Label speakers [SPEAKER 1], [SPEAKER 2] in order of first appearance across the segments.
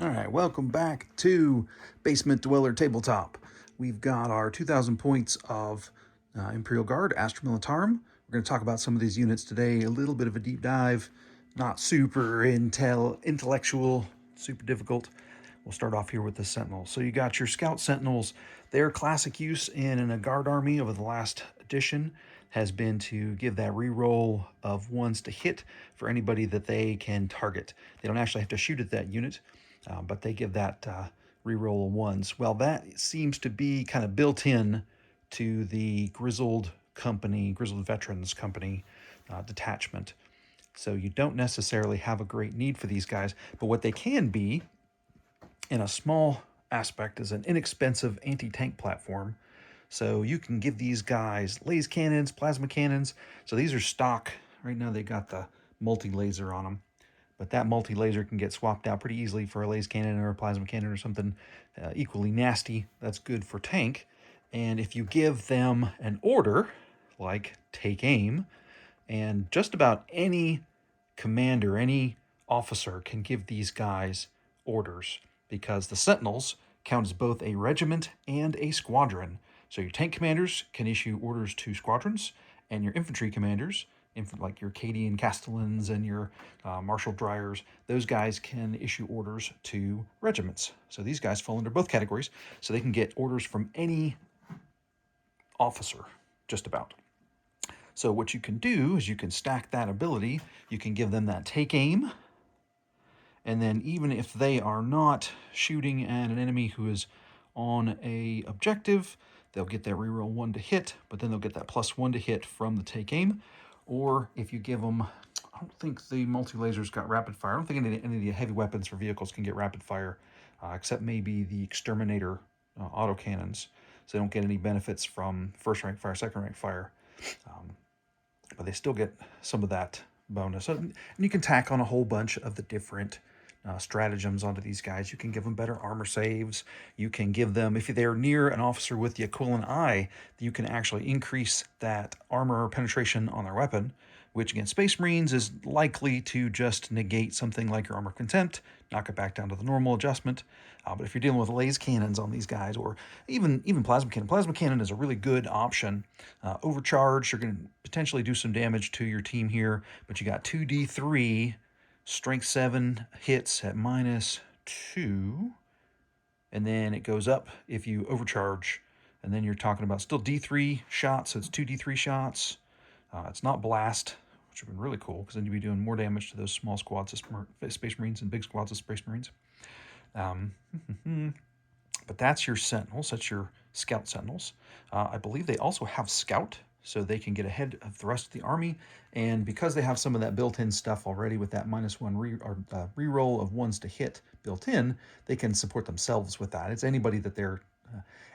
[SPEAKER 1] All right, welcome back to Basement Dweller Tabletop. We've got our 2,000 points of Imperial Guard, Astra Militarum. We're going to talk about some of these units today, a little bit of a deep dive, not super intellectual, super difficult. We'll start off here with the Sentinels. So you got your Scout Sentinels. Their classic use in a Guard army over the last edition has been to give that reroll of ones to hit for anybody that they can target. They don't actually have to shoot at that unit, but they give that reroll of ones. Well, that seems to be kind of built in to the grizzled veterans company detachment. So you don't necessarily have a great need for these guys, but what they can be in a small aspect is an inexpensive anti-tank platform. So you can give these guys laser cannons, plasma cannons. So these are stock. Right now they got the multi-laser on them. But that multi-laser can get swapped out pretty easily for a laser cannon or a plasma cannon or something equally nasty. That's good for tank. And if you give them an order, like take aim, and just about any commander, any officer can give these guys orders, because the Sentinels count as both a regiment and a squadron. So your tank commanders can issue orders to squadrons, and your infantry commanders, like your Cadian Castellans and your Marshal Dryers, those guys can issue orders to regiments. So these guys fall under both categories, so they can get orders from any officer, just about. So what you can do is you can stack that ability. You can give them that take aim, and then even if they are not shooting at an enemy who is on a objective, they'll get that reroll 1 to hit, but then they'll get that +1 to hit from the take aim. Or if you give them, I don't think the multi-lasers got rapid fire. I don't think any of the heavy weapons for vehicles can get rapid fire, except maybe the exterminator autocannons. So they don't get any benefits from first rank fire, second rank fire. But they still get some of that bonus. And you can tack on a whole bunch of the different stratagems onto these guys. You can give them better armor saves. You can give them, if they're near an officer with the equivalent eye, you can actually increase that armor penetration on their weapon, which against Space Marines is likely to just negate something like your armor contempt, knock it back down to the normal adjustment. But if you're dealing with laser cannons on these guys, or even plasma cannon is a really good option. Overcharge, you're going to potentially do some damage to your team here, but you got 2d3, strength 7 hits at -2, and then it goes up if you overcharge, and then you're talking about still d3 shots, so it's 2d3 shots. It's not blast, which would have been really cool, because then you'd be doing more damage to those small squads of Space Marines and big squads of Space Marines. But that's your Sentinels, that's your Scout Sentinels. I believe they also have Scout, so they can get ahead of the rest of the army, and because they have some of that built-in stuff already with that -1 reroll of ones to hit built in, they can support themselves with that. It's anybody that they're,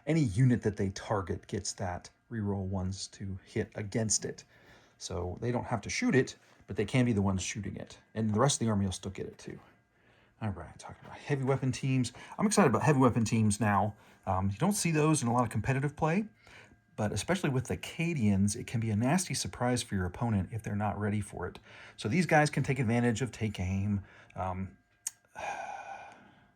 [SPEAKER 1] any unit that they target gets that reroll ones to hit against it. So they don't have to shoot it, but they can be the ones shooting it, and the rest of the army will still get it too. All right, talking about heavy weapon teams. I'm excited about heavy weapon teams now. You don't see those in a lot of competitive play, but especially with the Cadians, it can be a nasty surprise for your opponent if they're not ready for it. So these guys can take advantage of take aim.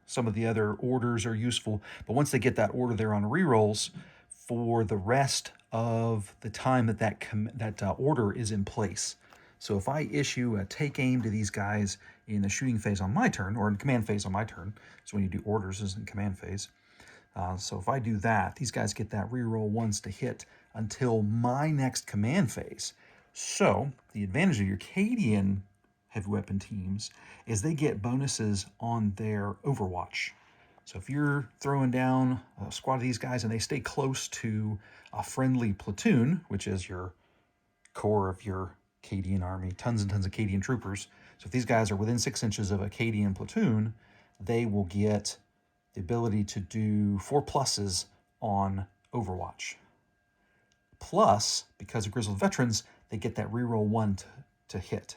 [SPEAKER 1] Some of the other orders are useful, but once they get that order, they're on rerolls for the rest of the time that order is in place. So if I issue a take aim to these guys in the shooting phase on my turn, or in command phase on my turn, so when you do orders is in command phase. So if I do that, these guys get that reroll ones to hit until my next command phase. So the advantage of your Cadian heavy weapon teams is they get bonuses on their Overwatch. So if you're throwing down a squad of these guys and they stay close to a friendly platoon, which is your core of your Cadian army, tons and tons of Cadian troopers. So if these guys are within 6 inches of a Cadian platoon, they will get the ability to do 4 pluses on Overwatch. Plus, because of Grizzled Veterans, they get that reroll 1 to hit.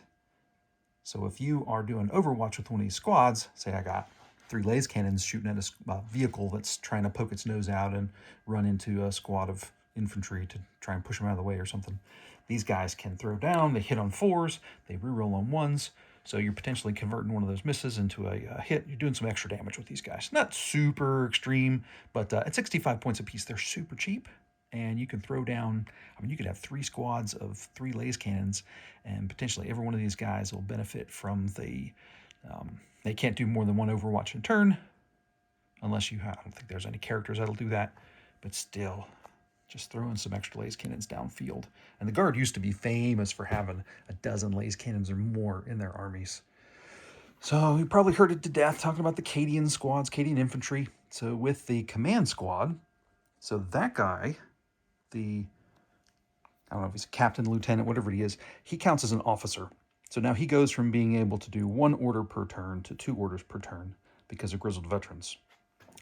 [SPEAKER 1] So if you are doing Overwatch with one of these squads, say I got 3 laser cannons shooting at a vehicle that's trying to poke its nose out and run into a squad of infantry to try and push them out of the way or something. These guys can throw down, they hit on 4s, they reroll on 1s, So you're potentially converting one of those misses into a hit. You're doing some extra damage with these guys. Not super extreme, but at 65 points apiece, they're super cheap. And you can throw down, I mean, you could have 3 squads of 3 laser cannons, and potentially every one of these guys will benefit from the, they can't do more than 1 overwatch in turn, unless you have, I don't think there's any characters that'll do that, but still, just throwing some extra laser cannons downfield. And the Guard used to be famous for having a dozen laser cannons or more in their armies. So you probably heard it to death talking about the Cadian squads, Cadian infantry. So with the command squad, so that guy, I don't know if he's a captain, lieutenant, whatever he is, he counts as an officer. So now he goes from being able to do 1 order per turn to 2 orders per turn because of grizzled veterans.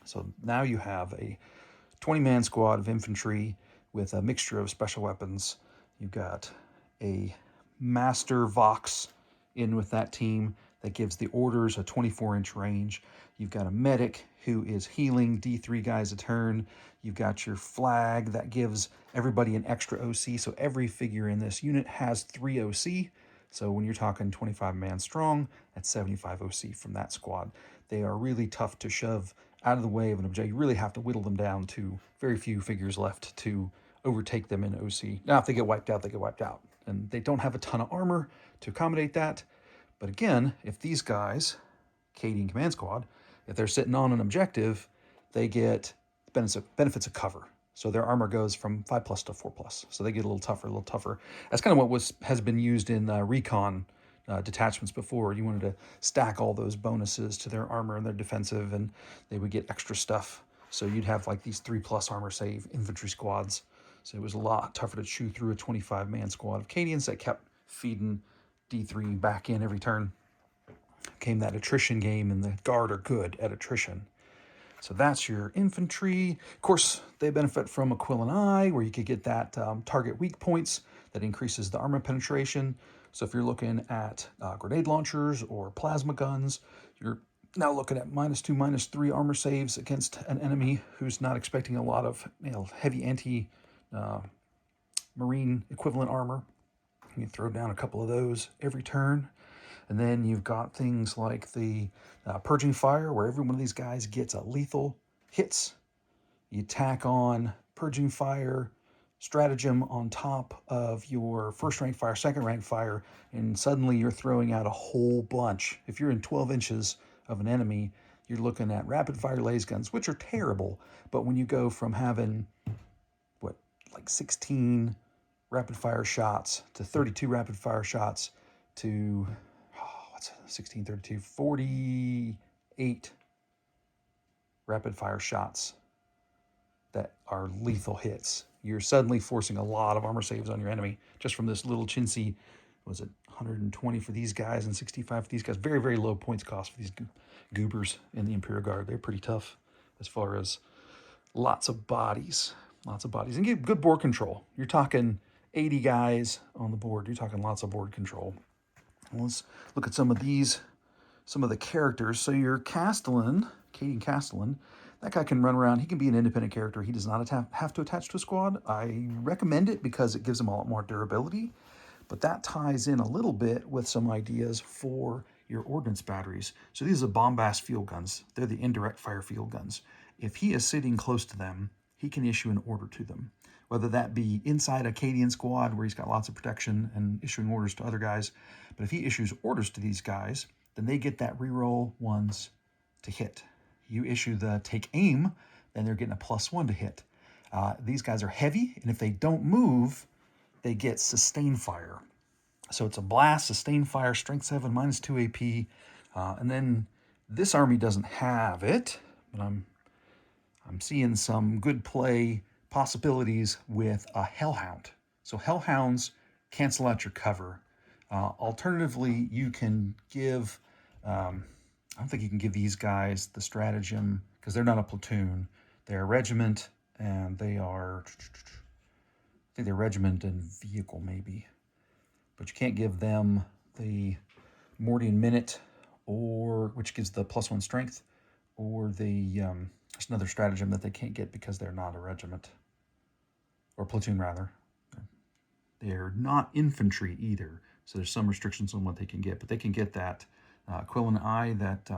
[SPEAKER 1] So now you have a 20-man squad of infantry with a mixture of special weapons. You've got a master Vox in with that team that gives the orders a 24-inch range. You've got a medic who is healing D3 guys a turn. You've got your flag that gives everybody an extra OC. So every figure in this unit has 3 OC. So when you're talking 25-man strong, that's 75 OC from that squad. They are really tough to shove out of the way of an objective. You really have to whittle them down to very few figures left to overtake them in OC. Now, if they get wiped out, they get wiped out. And they don't have a ton of armor to accommodate that. But again, if these guys, Cadian Command Squad, if they're sitting on an objective, they get benefits of cover. So their armor goes from 5+ to 4+. So they get a little tougher. That's kind of what has been used in recon detachments before. You wanted to stack all those bonuses to their armor and their defensive, and they would get extra stuff. So you'd have like these 3+ armor save infantry squads. So it was a lot tougher to chew through a 25-man squad of Cadians that kept feeding D3 back in every turn. Came that attrition game, and the Guard are good at attrition. So that's your infantry. Of course, they benefit from a Quill and Eye, where you could get that target weak points that increases the armor penetration. So if you're looking at grenade launchers or plasma guns, you're now looking at -2, -3 armor saves against an enemy who's not expecting a lot of heavy anti-marine equivalent armor. You can throw down a couple of those every turn. And then you've got things like the Purging Fire, where every one of these guys gets a lethal hits. You tack on Purging Fire, Stratagem on top of your first rank fire, second rank fire, and suddenly you're throwing out a whole bunch. If you're in 12 inches of an enemy, you're looking at rapid fire laser guns, which are terrible. But when you go from having, 16 rapid fire shots to 32 rapid fire shots to 16, 32, 48 rapid fire shots that are lethal hits. You're suddenly forcing a lot of armor saves on your enemy just from this little chintzy, was it 120 for these guys and 65 for these guys? Very, very low points cost for these goobers in the Imperial Guard. They're pretty tough as far as lots of bodies, and get good board control. You're talking 80 guys on the board. You're talking lots of board control. Well, let's look at some of the characters. So your Castellan, Cadian Castellan, that guy can run around. He can be an independent character. He does not have to attach to a squad. I recommend it because it gives him a lot more durability. But that ties in a little bit with some ideas for your ordnance batteries. So these are bombast field guns. They're the indirect fire field guns. If he is sitting close to them, he can issue an order to them, whether that be inside a Cadian squad where he's got lots of protection and issuing orders to other guys. But if he issues orders to these guys, then they get that reroll ones to hit. You issue the take aim, then they're getting a +1 to hit. These guys are heavy, and if they don't move, they get sustained fire. So it's a blast, sustained fire, strength 7, -2 AP. And then this army doesn't have it, but I'm seeing some good play possibilities with a Hellhound. So Hellhounds cancel out your cover. Alternatively, you can give, I don't think you can give these guys the stratagem because they're not a platoon. They're a regiment, and they are, I think they're regiment and vehicle maybe. But you can't give them the Mordian Minute, or which gives the +1 strength, or the, there's another stratagem that they can't get because they're not a regiment. Or platoon, rather. They're not infantry either. So there's some restrictions on what they can get, but they can get that equivalent eye that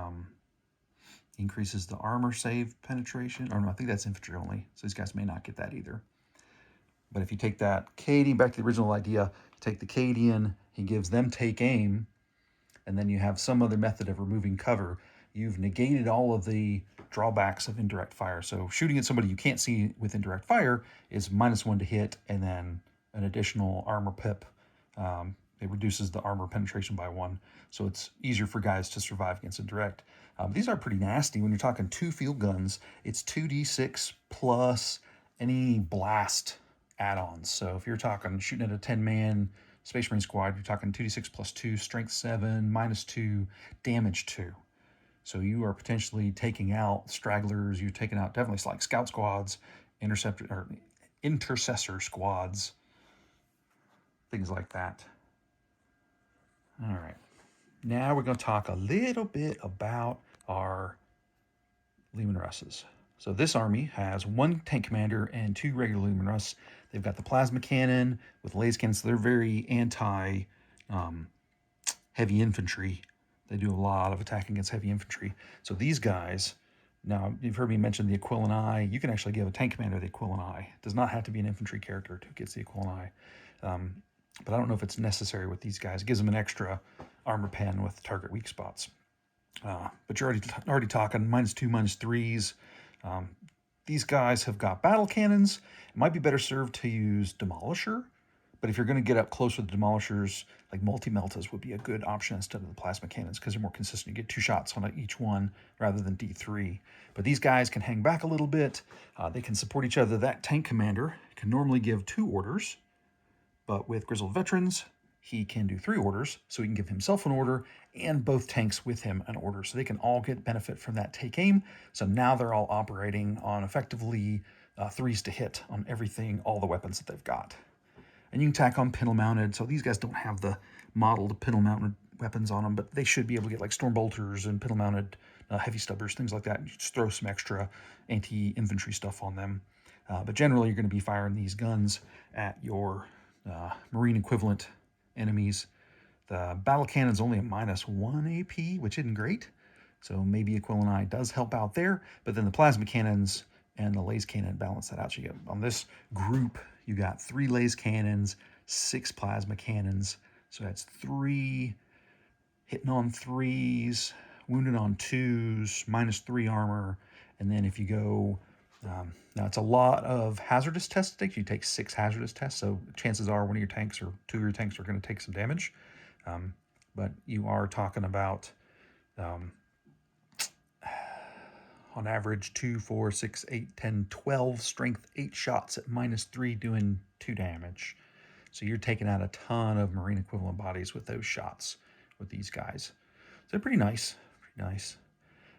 [SPEAKER 1] increases the armor save penetration. Or no, I think that's infantry only. So these guys may not get that either. But if you take that Cadian, back to the original idea, take the Cadian, he gives them take aim, and then you have some other method of removing cover. You've negated all of the drawbacks of indirect fire. So shooting at somebody you can't see with indirect fire is -1 to hit, and then an additional armor pip. It reduces the armor penetration by 1, so it's easier for guys to survive against indirect. These are pretty nasty. When you're talking 2 field guns, it's 2d6 plus any blast add-ons. So if you're talking shooting at a 10-man Space Marine squad, you're talking 2d6 plus 2, strength 7, -2, damage 2. So you are potentially taking out stragglers. You're taking out definitely like scout squads, intercessor squads, things like that. All right. Now we're going to talk a little bit about our Leman Russes. So this army has 1 tank commander and 2 regular Leman Russ. They've got the plasma cannon with laser cannons. So they're very anti heavy infantry. They do a lot of attacking against heavy infantry. So these guys, now you've heard me mention the equivalent eye. You can actually give a tank commander the equivalent eye. It does not have to be an infantry character who gets the equivalent eye. But I don't know if it's necessary with these guys. It gives them an extra armor pen with target weak spots. But you're already talking -2, -3s. These guys have got battle cannons. It might be better served to use Demolisher, but if you're going to get up close with the Demolishers, like multi-meltas would be a good option instead of the plasma cannons because they're more consistent. You get 2 shots on each one rather than D3. But these guys can hang back a little bit. They can support each other. That tank commander can normally give 2 orders, but with Grizzled Veterans, he can do 3 orders, so he can give himself an order and both tanks with him an order. So they can all get benefit from that take aim. So now they're all operating on effectively 3s to hit on everything, all the weapons that they've got. And you can tack on pintle mounted. So these guys don't have the modeled pintle mounted weapons on them, but they should be able to get like storm bolters and pintle mounted heavy stubbers, things like that. You just throw some extra anti-infantry stuff on them. But generally, you're going to be firing these guns at your Marine equivalent enemies. The battle cannon's only a -1 AP, which isn't great. So maybe equivalent eye does help out there. But then the plasma cannons and the laser cannon balance that out. So you get, on this group, you got 3 laser cannons, 6 plasma cannons. So that's 3 hitting on 3s, wounded on 2s, -3 armor. And then if you go, now it's a lot of hazardous tests to take. You take 6 hazardous tests. So chances are one of your tanks or 2 of your tanks are going to take some damage. But you are talking about on average 2, 4, 6, 8, 10, 12 strength 8 shots at -3 doing 2 damage. So you're taking out a ton of Marine equivalent bodies with those shots with these guys. So they're pretty nice, pretty nice.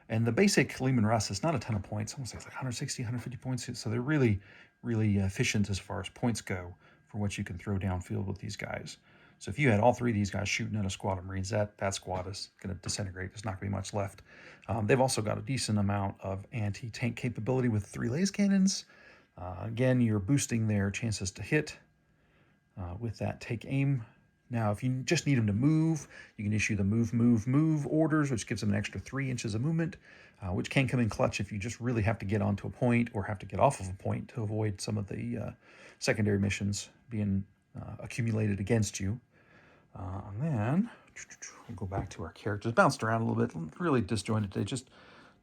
[SPEAKER 1] And the basic Leman Russ is not a ton of points. Almost like 160, 150 points. So they're really, really efficient as far as points go for what you can throw downfield with these guys. So if you had all 3 of these guys shooting at a squad of Marines, that squad is going to disintegrate. There's not going to be much left. They've also got a decent amount of anti-tank capability with 3 laser cannons. Again, you're boosting their chances to hit with that take aim. Now, if you just need them to move, you can issue the move orders, which gives them an extra 3 inches of movement, which can come in clutch if you just really have to get onto a point or have to get off of a point to avoid some of the secondary missions being accumulated against you. And then we'll go back to our characters. Bounced around a little bit, really disjointed today. Just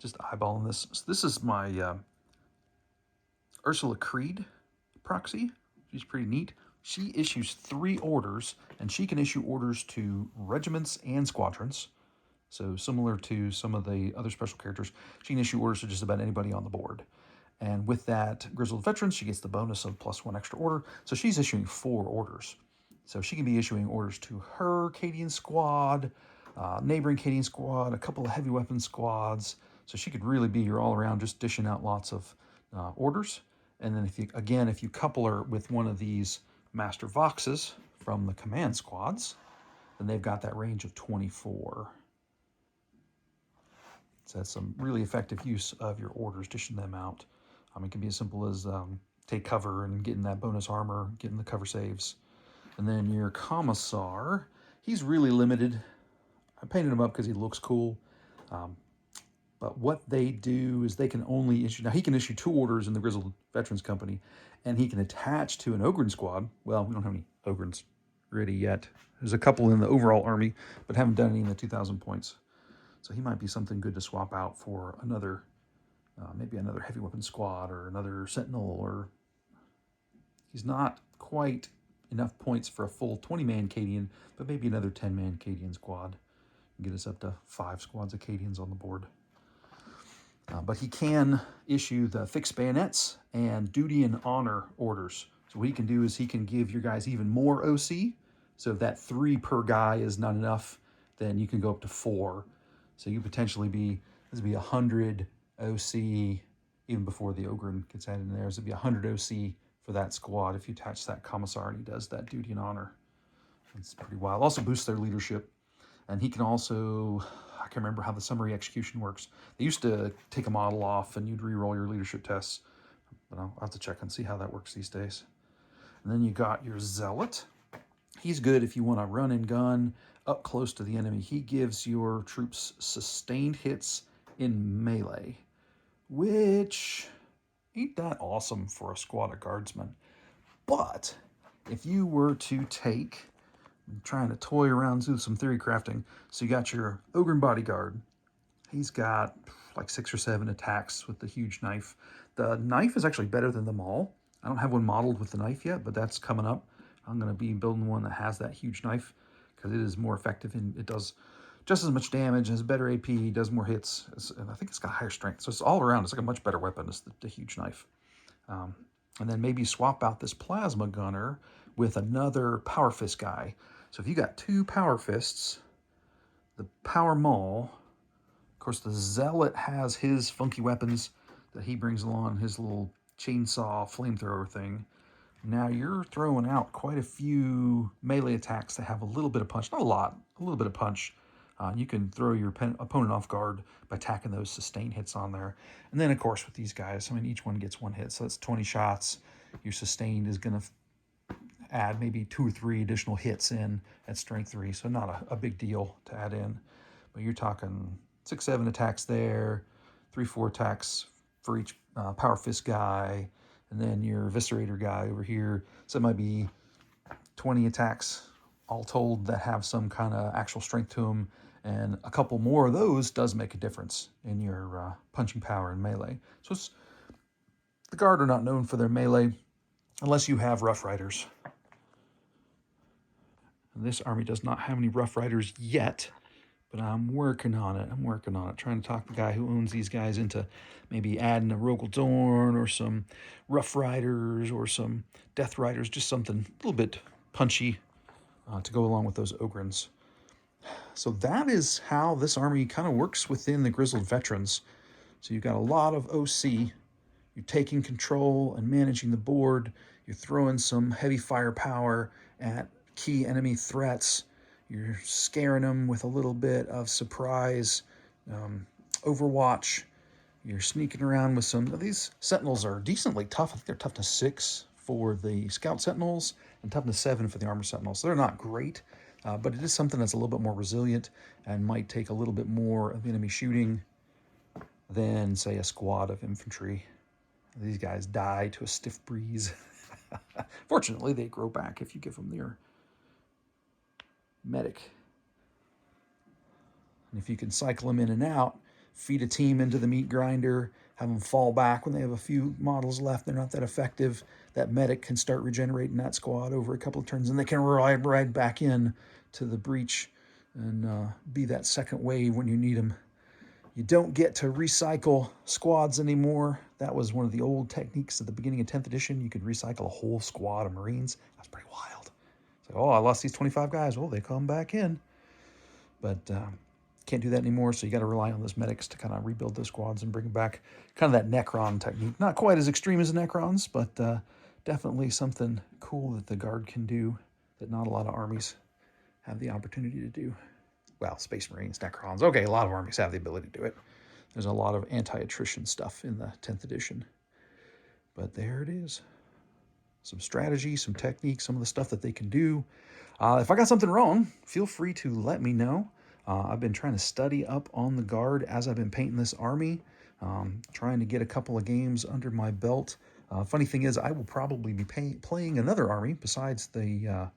[SPEAKER 1] eyeballing this. So this is my Ursula Creed proxy. She's pretty neat. She issues 3 orders, and she can issue orders to regiments and squadrons. So similar to some of the other special characters, she can issue orders to just about anybody on the board. And with that Grizzled Veterans, she gets the bonus of +1 extra order. So she's issuing 4 orders. So she can be issuing orders to her Cadian squad, neighboring Cadian squad, a couple of heavy weapon squads. So she could really be your all-around, just dishing out lots of orders. And then if you couple her with one of these Master Voxes from the command squads, then they've got that range of 24. So that's some really effective use of your orders, dishing them out. It can be as simple as take cover and getting that bonus armor, getting the cover saves. And then your Commissar, He's really limited. I painted him up because he looks cool. But what they do is they can only issue, now he can issue 2 orders in the Grizzled Veterans Company, and he can attach to an Ogren squad. Well, we don't have any Ogrens ready yet. There's a couple in the overall army, but haven't done any in the 2,000 points. So he might be something good to swap out for another, maybe another heavy weapon squad or another sentinel, or he's not quite enough points for a full 20-man Acadian, but maybe another 10-man Acadian squad. Get us up to 5 squads of Acadians on the board. But he can issue the fixed bayonets and duty and honor orders. So what he can do is he can give your guys even more OC. So if that 3 per guy is not enough, then you can go up to 4. So you potentially be, this would be 100 OC even before the Ogren gets added in there. So it'd be 100 OC for that squad if you attach that commissar and he does that duty and honor. It's pretty wild. Also boosts their leadership. And he can also, I can't remember how the summary execution works. They used to take a model off and you'd re-roll your leadership tests. But I'll have to check and see how that works these days. And then you got your Zealot. He's good if you want to run and gun up close to the enemy. He gives your troops sustained hits in melee, which ain't that awesome for a squad of guardsmen. But if you were to take, I'm trying to toy around with some theory crafting. So you got your Ogren bodyguard. He's got like 6 or 7 attacks with the huge knife. The knife is actually better than them all. I don't have one modeled with the knife yet, but that's coming up. I'm going to be building one that has that huge knife because it is more effective and it does just as much damage, has better AP, does more hits, and I think it's got higher strength. So it's all around, it's like a much better weapon, it's the huge knife. And then maybe swap out this plasma gunner with another power fist guy. So if you got 2 power fists, the power maul, of course the Zealot has his funky weapons that he brings along, his little chainsaw flamethrower thing. Now you're throwing out quite a few melee attacks that have a little bit of punch, not a lot, a little bit of punch. You can throw your opponent off guard by attacking those sustained hits on there. And then of course with these guys, I mean each one gets 1 hit, so that's 20 shots. Your sustained is going to add maybe 2 or 3 additional hits in at strength 3, so not a big deal to add in. But you're talking 6, 7 attacks there, 3, 4 attacks for each power fist guy, and then your eviscerator guy over here. So it might be 20 attacks all told that have some kind of actual strength to them, and a couple more of those does make a difference in your punching power in melee. So the Guard are not known for their melee unless you have Rough Riders. And this army does not have any Rough Riders yet, but I'm working on it. Trying to talk the guy who owns these guys into maybe adding a Rogel Dorn or some Rough Riders or some Death Riders, just something a little bit punchy to go along with those Ogrens. So that is how this army kind of works within the Grizzled Veterans. So you've got a lot of OC. You're taking control and managing the board. You're throwing some heavy firepower at key enemy threats. You're scaring them with a little bit of surprise, overwatch. You're sneaking around with some of these sentinels are decently tough. I think they're toughness 6 for the scout sentinels and toughness 7 for the armor sentinels. So they're not great, but it is something that's a little bit more resilient and might take a little bit more of enemy shooting than, say, a squad of infantry. These guys die to a stiff breeze. Fortunately, they grow back if you give them their medic. And if you can cycle them in and out, feed a team into the meat grinder, have them fall back when they have a few models left, they're not that effective, that medic can start regenerating that squad over a couple of turns, and they can ride back in to the breach and be that second wave when you need them. You don't get to recycle squads anymore. That was one of the old techniques at the beginning of 10th edition. You could recycle a whole squad of Marines. That's pretty wild. It's like, oh, I lost these 25 guys. Well, they come back in. But can't do that anymore, so you got to rely on those medics to kind of rebuild those squads and bring them back. Kind of that Necron technique. Not quite as extreme as the Necrons, but definitely something cool that the Guard can do that not a lot of armies have the opportunity to do. Well, Space Marines, Necrons. Okay, a lot of armies have the ability to do it. There's a lot of anti-attrition stuff in the 10th edition. But there it is. some strategy, some technique, some of the stuff that they can do. If I got something wrong, feel free to let me know. I've been trying to study up on the Guard as I've been painting this army, trying to get a couple of games under my belt. Funny thing is, I will probably be playing another army besides the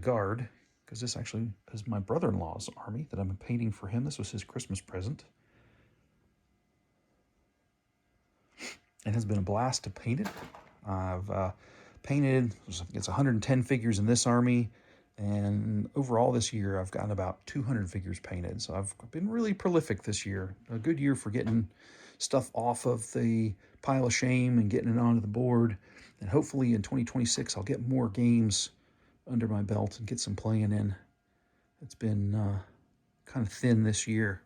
[SPEAKER 1] Guard, because this actually is my brother-in-law's army that I've been painting for him. This was his Christmas present. It has been a blast to paint it. I've painted, I think it's 110 figures in this army, and overall this year I've gotten about 200 figures painted. So I've been really prolific this year. A good year for getting stuff off of the pile of shame and getting it onto the board. And hopefully in 2026 I'll get more games under my belt and get some playing in. It's been kind of thin this year.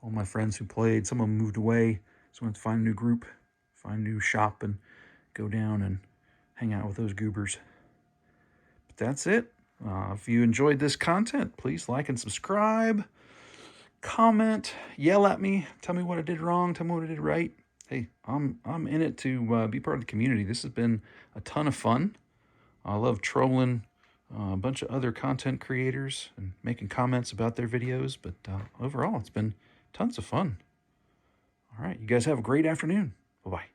[SPEAKER 1] All my friends who played, some of them moved away, so I have to find a new group, find a new shop, and go down and hang out with those goobers. But that's it. If you enjoyed this content, please like and subscribe, comment, yell at me, tell me what I did wrong, tell me what I did right. Hey, I'm in it to be part of the community. This has been a ton of fun. I love trolling a bunch of other content creators and making comments about their videos, but overall, it's been tons of fun. All right, you guys have a great afternoon. Bye-bye.